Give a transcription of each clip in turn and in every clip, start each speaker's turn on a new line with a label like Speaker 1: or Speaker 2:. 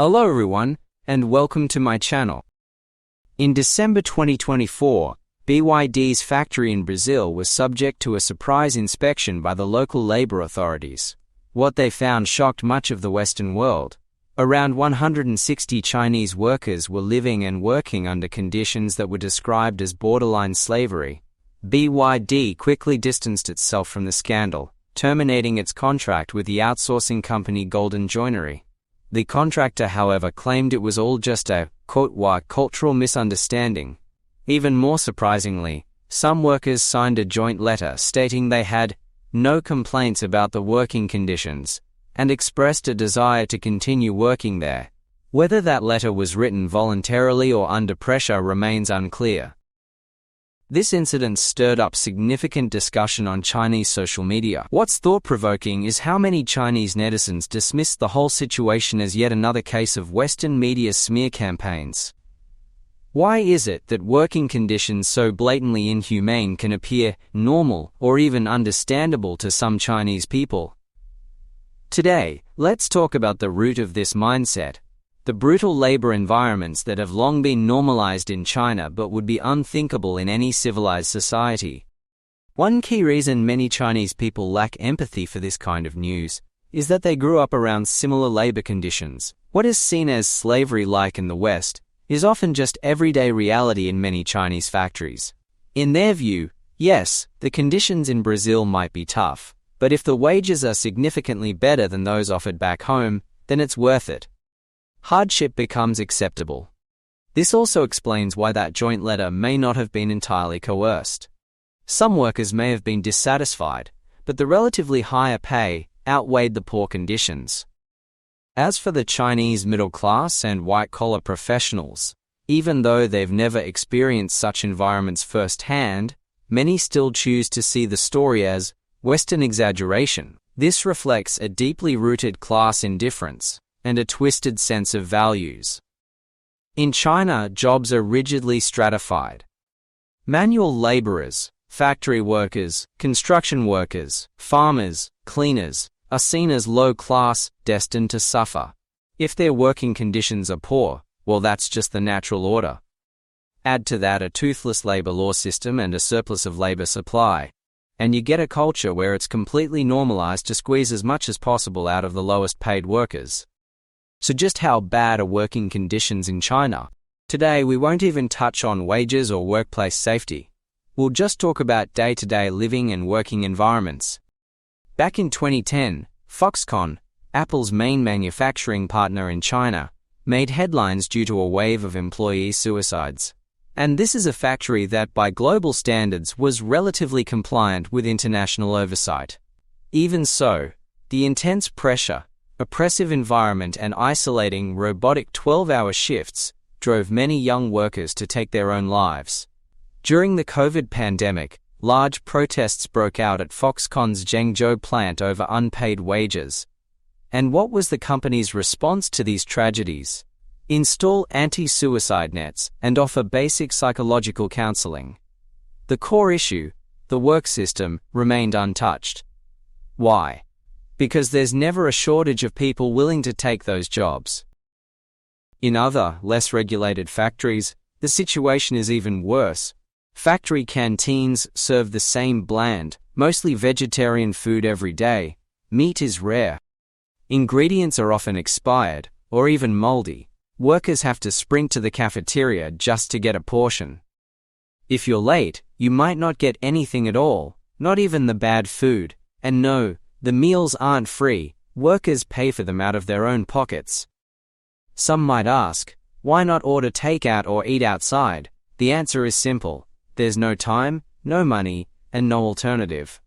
Speaker 1: Hello everyone, and welcome to my channel. In December 2024, BYD's factory in Brazil was subject to a surprise inspection by the local labor authorities. What they found shocked much of the Western world. Around 160 Chinese workers were living and working under conditions that were described as borderline slavery. BYD quickly distanced itself from the scandal, terminating its contract with the outsourcing company Golden Joinery. The contractor, however, claimed it was all just a, quote, cultural misunderstanding. Even more surprisingly, some workers signed a joint letter stating they had no complaints about the working conditions and expressed a desire to continue working there. Whether that letter was written voluntarily or under pressure remains unclear. This incident stirred up significant discussion on Chinese social media. What's thought-provoking is how many Chinese netizens dismissed the whole situation as yet another case of Western media smear campaigns. Why is it that working conditions so blatantly inhumane can appear normal or even understandable to some Chinese people? Today, let's talk about the root of this mindset. The brutal labor environments that have long been normalized in China but would be unthinkable in any civilized society. One key reason many Chinese people lack empathy for this kind of news is that they grew up around similar labor conditions. What is seen as slavery-like in the West is often just everyday reality in many Chinese factories. In their view, yes, the conditions in Brazil might be tough, but if the wages are significantly better than those offered back home, then it's worth it. Hardship becomes acceptable. This also explains why that joint letter may not have been entirely coerced. Some workers may have been dissatisfied, but the relatively higher pay outweighed the poor conditions. As for the Chinese middle class and white-collar professionals, even though they've never experienced such environments firsthand, many still choose to see the story as Western exaggeration. This reflects a deeply rooted class indifference and a twisted sense of values. In China, jobs are rigidly stratified. Manual laborers, factory workers, construction workers, farmers, cleaners are seen as low class, destined to suffer. If their working conditions are poor, well, that's just the natural order. Add to that a toothless labor law system and a surplus of labor supply, and you get a culture where it's completely normalized to squeeze as much as possible out of the lowest paid workers. So just how bad are working conditions in China? Today we won't even touch on wages or workplace safety. We'll just talk about day-to-day living and working environments. Back in 2010, Foxconn, Apple's main manufacturing partner in China, made headlines due to a wave of employee suicides. And this is a factory that by global standards was relatively compliant with international oversight. Even so, the intense pressure, oppressive environment and isolating robotic 12-hour shifts drove many young workers to take their own lives. During the COVID pandemic, large protests broke out at Foxconn's Zhengzhou plant over unpaid wages. And what was the company's response to these tragedies? Install anti-suicide nets and offer basic psychological counseling. The core issue, the work system, remained untouched. Why? Because there's never a shortage of people willing to take those jobs. In other, less regulated factories, the situation is even worse. Factory canteens serve the same bland, mostly vegetarian food every day. Meat is rare. Ingredients are often expired, or even moldy. Workers have to sprint to the cafeteria just to get a portion. If you're late, you might not get anything at all, not even the bad food. And no, the meals aren't free, workers pay for them out of their own pockets. Some might ask, why not order takeout or eat outside? The answer is simple. There's no time, no money, and no alternative.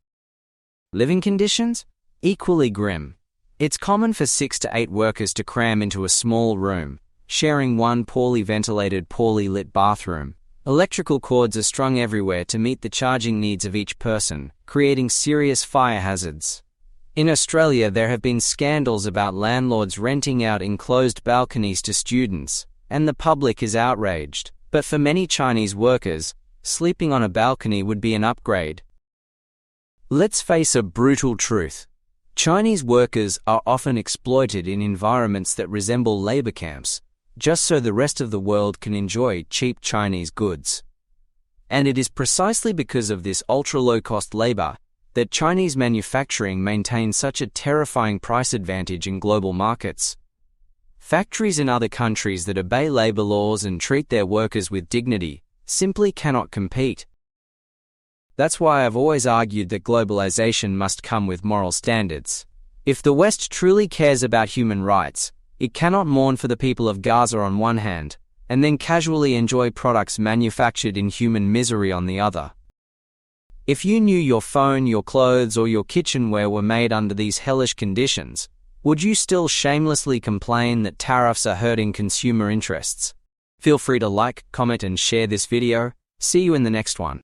Speaker 1: Living conditions? Equally grim. It's common for 6 to 8 workers to cram into a small room, sharing one poorly ventilated, poorly lit bathroom. Electrical cords are strung everywhere to meet the charging needs of each person, creating serious fire hazards. In Australia, there have been scandals about landlords renting out enclosed balconies to students, and the public is outraged. But for many Chinese workers, sleeping on a balcony would be an upgrade. Let's face a brutal truth. Chinese workers are often exploited in environments that resemble labor camps, just so the rest of the world can enjoy cheap Chinese goods. And it is precisely because of this ultra-low-cost labor that Chinese manufacturing maintains such a terrifying price advantage in global markets. Factories in other countries that obey labor laws and treat their workers with dignity simply cannot compete. That's why I've always argued that globalization must come with moral standards. If the West truly cares about human rights, it cannot mourn for the people of Gaza on one hand, and then casually enjoy products manufactured in human misery on the other. If you knew your phone, your clothes, or your kitchenware were made under these hellish conditions, would you still shamelessly complain that tariffs are hurting consumer interests? Feel free to like, comment, and share this video. See you in the next one.